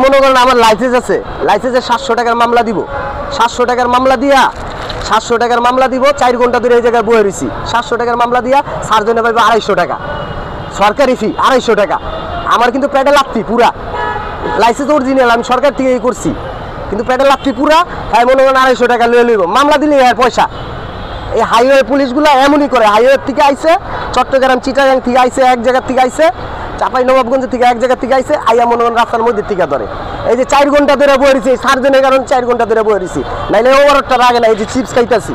মনে করেন আমার লাইসেন্স আছে, লাইসেন্সে 700 টাকার মামলা দিব, 700 টাকার মামলা দিয়া 700 টাকার মামলা দিব, 4 ঘন্টা ধরে এই জায়গায় বয়ে রয়েছি, 700 টাকার মামলা দিয়া সার্জনে পাইবে 250 টাকা, সরকারি ফি 250 টাকা। আমার কিন্তু পেডে লাফতি পুরা, লাইসেন্স অরিজিনাল, আমি সরকার থেকে করছি, কিন্তু পেডে লাফতি পুরা। হ্যাঁ মনে করেন 250 টাকা লয়ে লইব, মামলা দিলে হ্যাঁ পয়সা। এই হাইওয়ে পুলিশগুলো এমনই করে, হাইওয়ে থেকে আইছে, চট্টগ্রাম চিটাগাং থেকে আইছে, এক জায়গার থেকে আইছে, চাপাই নবাবগঞ্জ থেকে এক জায়গা থেকে আইছে, আইয়া মনে করেন রাস্তার মধ্যে থেকে ধরে। এই যে 4 ঘন্টা ধরে বয়ে রয়েছি, এই সার্জনের কারণে 4 ঘন্টা ধরে বয়ে রয়েছি, নাইলে ওভারটা লাগে না। এই যে চিপস খাইতেছি,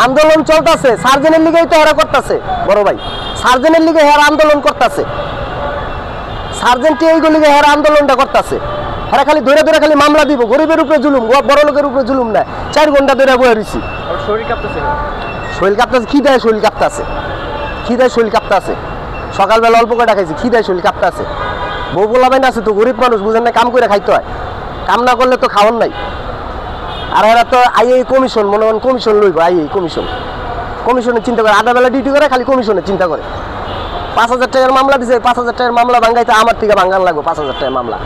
আন্দোলন চলতেছে, সার্জনের লিগেই তো হেরা করতেছে বড় ভাই, সার্জনের লিগে হেরা আন্দোলন করতেছে, সার্জেন্ট এইগুলিকে হেরা আন্দোলনটা করতেছে। হেরা খালি ধরে ধরে খালি মামলা দিব, গরিবের উপরে জুলুম, বড় লোকের উপরে জুলুম না। 4 ঘন্টা ধরে বয়ে রয়েছি, শরীর কাঁপতেছে, খিদায় শরীর কাঁপতেছে, খিদায় শরীর কাঁপতেছে। সকালবেলা অল্প কটা খাইছি, খিদায় শরীর কাঁপতেছে। বউ বলাবেন আছে তো, গরিব মানুষ বুঝেন না, কাম করে খাইতে হয়, কাম না করলে তো খাওয়ার নাই। আর এরা তো আইএ কমিশন, মনে করেন কমিশন লইব, আইএ কমিশনের চিন্তা করে, আধা বেলা ডিউটি করে খালি কমিশনের চিন্তা করে। 5000 টাকার মামলা দিছে, 5000 টাকার মামলা ভাঙ্গাইতে আমার থেকে ভাঙ্গান লাগবে 5000 টাকার মামলা।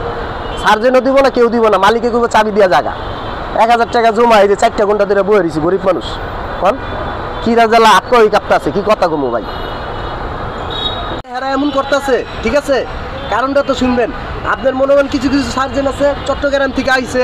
সার্জেনও দিব না, কেউ দিব না, মালিকে কেউ চাবি দিয়া জায়গা। 1000 টাকা জমা, এই যে 4 ঘন্টা ধরে বয়ে রয়েছি, গরিব মানুষ। কন কি রাজালা আত্মই কাঁপতেছে, কি কথা কমু ভাই। এরা এমন করতেছে, ঠিক আছে, কারণটা তো শুনবেন। আপনার মনে করেন কিছু কিছু সার্জেন আছে চট্টগ্রাম থেকে আইছে,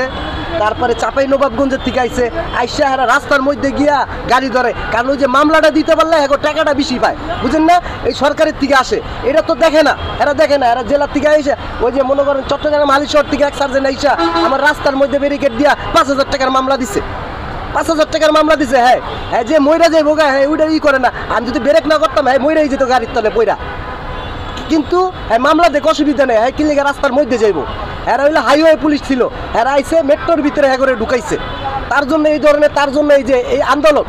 তারপরে চাপাই নবাবগঞ্জের থেকে আইছে, আইসা এরা রাস্তার মধ্যে গিয়া গাড়ি ধরে, কারণ ওই যে মামলাটা দিতে পারলে এখন টাকাটা বেশি পায়, বুঝেন না, এই সরকারের থেকে আসে। এটা তো দেখে না, এরা দেখে না, এরা জেলার থেকে আইসা ওই যে মনে করেন চট্টগ্রাম হালিশহর থেকে এক সার্জেন আইসা আমার রাস্তার মধ্যে ব্যারিকেড দিয়া 5000 টাকার মামলা দিছে, 5000 টাকার মামলা দিছে। হ্যাঁ হ্যাঁ, যে ময়রা যাইব গা, হ্যাঁ ওইটা ই করে না, আমি যদি ব্রেক না করতাম হ্যাঁ ময়রাই যেত গাড়ির তলে পয়রা। কিন্তু হ্যাঁ মামলা দেখে অসুবিধা নেই, হ্যাঁ কিনলে রাস্তার মধ্যে যাইব। এরা হইলে হাইওয়ে পুলিশ ছিল, এরা আইসে মেট্রোর ভিতরে হ্যাঁ করে ঢুকাইছে। তার জন্য এই ধরনের, তার জন্য এই যে এই আন্দোলন,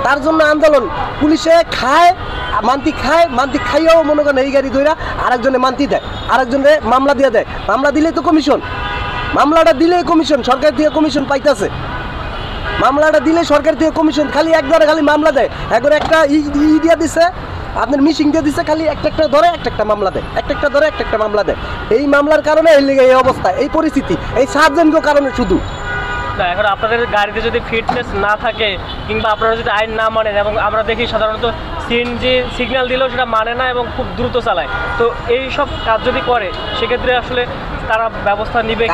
তার জন্য আন্দোলন। পুলিশে খায় মান্তি, খায় মান্তি খাইয়াও মনে করেন এই গাড়ি ধইরা আরেকজনে মান্তি দেয়, আরেকজনে মামলা দিয়ে দেয়। মামলা দিলেই তো কমিশন, মামলাটা দিলেই কমিশন, সরকার থেকে কমিশন পাইতেছে। মামলাটা দিলে সরকার থেকে কমিশন, খালি একবারে খালি মামলা দেয়, একবারে একটা দিয়া দিছে, আপনার মিশিং দিয়ে দিচ্ছে, খালি একটা ধরে একটা মামলা দেয়, একটা ধরে একটা মামলা দেয়। এই মামলার কারণে এই অবস্থা, এই পরিস্থিতি, এই সার্জেন্টের কারণে শুধু। না এখন আপনাদের গাড়িতে যদি ফিটনেস না থাকে কিংবা আপনারা যদি আইন না মানেন, এবং আমরা দেখি সাধারণত সিএনজি সিগন্যাল দিলেও সেটা মানে না এবং খুব দ্রুত চালায়, তো এই সব কাজ যদি করে সেক্ষেত্রে আসলে তারা ব্যবস্থা নিবে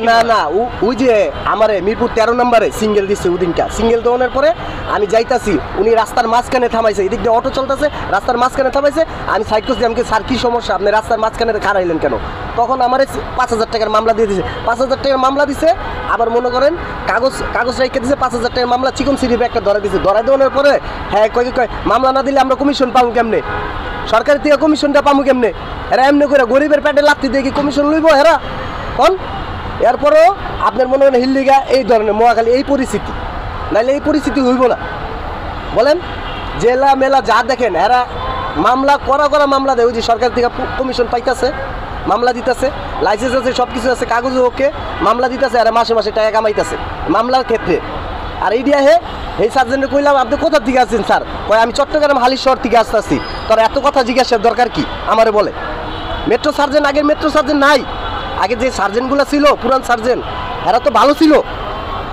না? না ওই যে আমার মিরপুর 13 নম্বরে সিঙ্গেল দিচ্ছে, ওদিনটা সিঙ্গেল দেওয়ানোর পরে আমি যাইতাছি, উনি রাস্তার মাঝখানে থামাইছে, এদিক দিয়ে অটো চলতেছে, রাস্তার মাঝখানে থামাইছে, আমি সাইড করছি, আমাকে স্যার কি সমস্যা, আপনি রাস্তার মাঝখানে খাড়াইলেন কেন? তখন আমার 5000 টাকার মামলা দিয়ে দিছে, 5000 টাকার মামলা দিছে। আবার মনে করেন কাগজ রেখে দিছে, 5000 টাকার মামলা চিকন সিরিপ একটা ধরা দিছে, ধরা দেওয়ানোর পরে হ্যাঁ কয় মামলা না দিলে আমরা কমিশন পাবো কেমনে, সরকার থেকে কমিশনটা পাবো কেমনে? এরা এমনি করে গরিবের পেটে লাথি দিয়ে কি কমিশন লইব এরা? কন এরপরেও আপনার মনে করেন হিল্লিগা এই ধরনের মহাখালী এই পরিস্থিতি, নাইলে এই পরিস্থিতি হইব না। বলেন জেলা মেলা যা দেখেন, এরা মামলা করা মামলা দেয়, ওই যে সরকার থেকে কমিশন পাইতেছে, মামলা দিতেছে, লাইসেন্স আছে, সব কিছু আছে, কাগজ ওকে, মামলা দিতেছে, আর মাসে মাসে টাকা কামাইতেছে মামলার ক্ষেত্রে। আর এই দিয়া এই সার্জেন্টে কইলাম আপনি কোথা থেকে আসছেন স্যার? কয় আমি চট্টগ্রাম হালিশহর থেকে আসতেছি। তোর এত কথা জিজ্ঞাসার দরকার কি আমারে বলে? মেট্রো সার্জেন, আগে মেট্রো সার্জেন নাই, আগে যে সার্জেনগুলো ছিল পুরান সার্জেন, এরা তো ভালো ছিল,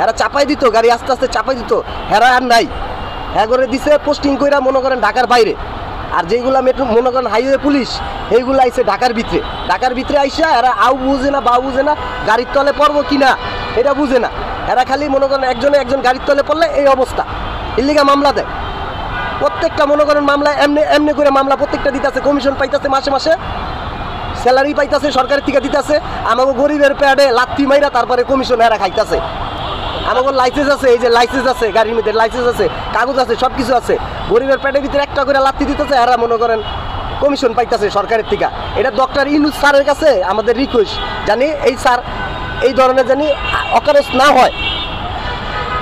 এরা চাপাই দিত গাড়ি, আস্তে আস্তে চাপাই দিত, এরা আর নাই, হ্যাঁ করে দিছে পোস্টিং কইরা মনে করেন ঢাকার বাইরে। আর যেইগুলা মেট্রো মনে করেন হাইওয়ে পুলিশ, এইগুলো আইসে ঢাকার ভিতরে আইসা এরা আউ বুঝে না বা বুঝে না, গাড়ির তলে পড়বো কিনা এটা বুঝে না। এরা খালি মনে করেন একজন গাড়ির তলে পড়লে এই অবস্থা, ইল্লিগা মামলা দেয়। প্রত্যেকটা মনে করেন মামলা এমনি করে মামলা প্রত্যেকটা দিতেছে, কমিশন পাইতেছে, মাসে মাসে স্যালারি পাইতেছে, সরকারের থেকে দিতেছে, আমাকে গরিবের প্যাডে লাথি মাইরা তারপরে কমিশন এরা খাইতেছে। আমাকে লাইসেন্স আছে, এই যে লাইসেন্স আছে, গাড়ির মধ্যে লাইসেন্স আছে, কাগজ আছে, সব কিছু আছে, গরিবের প্যাডের ভিতরে একটা করে লাথি দিতেছে, এরা মনে করেন কমিশন পাইতেছে সরকারের থেকে। এটা ডক্টর ইউনূস স্যারের কাছে আমাদের রিকোয়েস্ট, জানি এই স্যার এই ধরনের জানি অকারেন্স না হয়,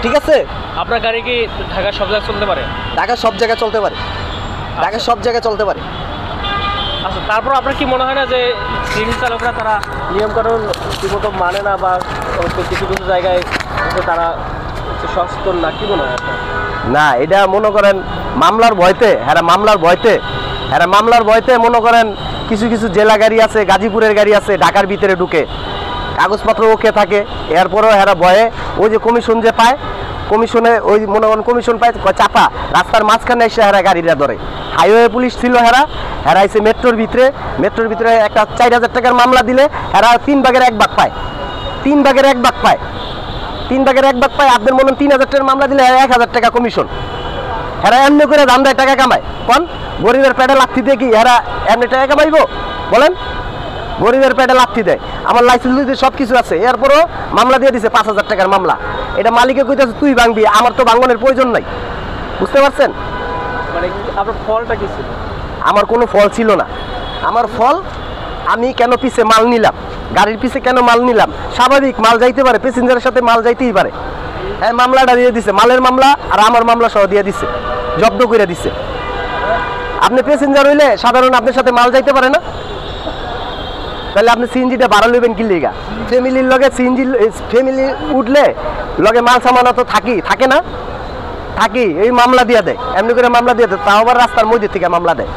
ঠিক আছে? আপনার গাড়ি কি ঢাকার সব জায়গায় চলতে পারে? ঢাকার সব জায়গায় চলতে পারে, ঢাকার সব জায়গায় চলতে পারে। আচ্ছা, তারপর আপনার কি মনে হয় না যে সিএনজি চালকরা তারা নিয়মকানুন ঠিকমতো মানে না, বা কিছু কিছু জায়গায় তারা সচেতন না, কি মনে হয়? না, এটা মনে করেন মামলার ভয়তে, মামলার ভয়তে মনে করেন কিছু কিছু জেলা গাড়ি আছে, গাজীপুরের গাড়ি আছে, ঢাকার ভিতরে ঢুকে কাগজপত্র ওকে থাকে, এরপরেও এরা ভয়ে ওই যে কমিশন যে পায়, কমিশনে ওই মনে করেন কমিশন পায় চাপা রাস্তার মাঝখানে এসে হেরা গাড়িটা ধরে। হাইওয়ে পুলিশ ছিল হেরা এসে মেট্রোর ভিতরে একটা 4,000 টাকার মামলা দিলে হেরা 3 ভাগের 1 ভাগ পায়, 3 ভাগের 1 ভাগ পায়, 3 ভাগের 1 ভাগ পায়। আপনার মনে হয় 3,000 টাকার মামলা দিলে 1,000 টাকা কমিশন। হেরা এমনি করে ধান্দায় টাকা কামায়। কোন গরিবের পেটে লাথি দিয়ে কি হেরা এমনি টাকা কামাইবো বলেন? গরিবের পেটে লাথি দেয়। আমার লাইসেন্স সব কিছু আছে, এরপরও মামলা দিয়ে দিছে 5,000 টাকার মামলা। এটা মালিকে কইতেছে তুই ভাঙবি, আমার তো ভাঙনের প্রয়োজন নাই। বুঝতে পারছেন? মানে আপনার ফলটা কি ছিল? আমার কোনো ফল ছিল না। আমার ফল আমি কেন পিছে মাল নিলাম, গাড়ির পিছে কেন মাল নিলাম? স্বাভাবিক মাল যাইতে পারে, প্যাসেঞ্জারের সাথে মাল যাইতেই পারে। হ্যাঁ, মামলাটা দিয়ে দিছে, মালের মামলা আর আমার মামলা সহ দিয়ে দিছে, জব্দ করে দিছে। আপনি প্যাসেঞ্জার হইলে সাধারণ আপনার সাথে মাল যাইতে পারে না, তাহলে আপনি সিএনজিটা ভাড়া লইবেন কি লিগা? ফ্যামিলির লগে সিএনজি ফ্যামিলি উঠলে লগে মাল সামানা তো থাকে না, থাকি এই মামলা দিয়ে দেয়, এমনি করে মামলা দিয়ে দেয়। তাও আবার রাস্তার মধ্যে থেকে মামলা দেয়,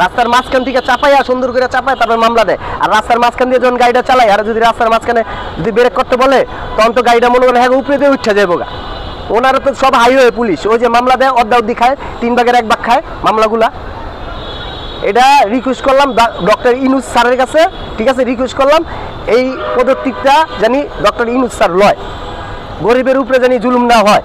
রাস্তার মাঝখান থেকে চাপাইয়া সুন্দর করে চাপায় তারপর মামলা দেয়। আর রাস্তার মাঝখান দিয়ে যখন গাড়িটা চালায়, আর যদি রাস্তার মাঝখানে যদি ব্রেক করতে বলে, তখন তো গাড়িটা মনে করেন হ্যাঁ উপরে দিয়ে উঠে যাবো গা। ওনারা তো সব হাইওয়ে পুলিশ, ওই যে মামলা দেয় অর্ধি খায়, 3 ভাগের 1 ভাগ খায় মামলাগুলা। এটা রিকোয়েস্ট করলাম ডক্টর ইউনূস স্যারের কাছে, ঠিক আছে, রিকোয়েস্ট করলাম এই পদক্ষেপটা জানি ডক্টর ইউনূস স্যার লয়, গরিবের উপরে জানি জুলুম না হয়।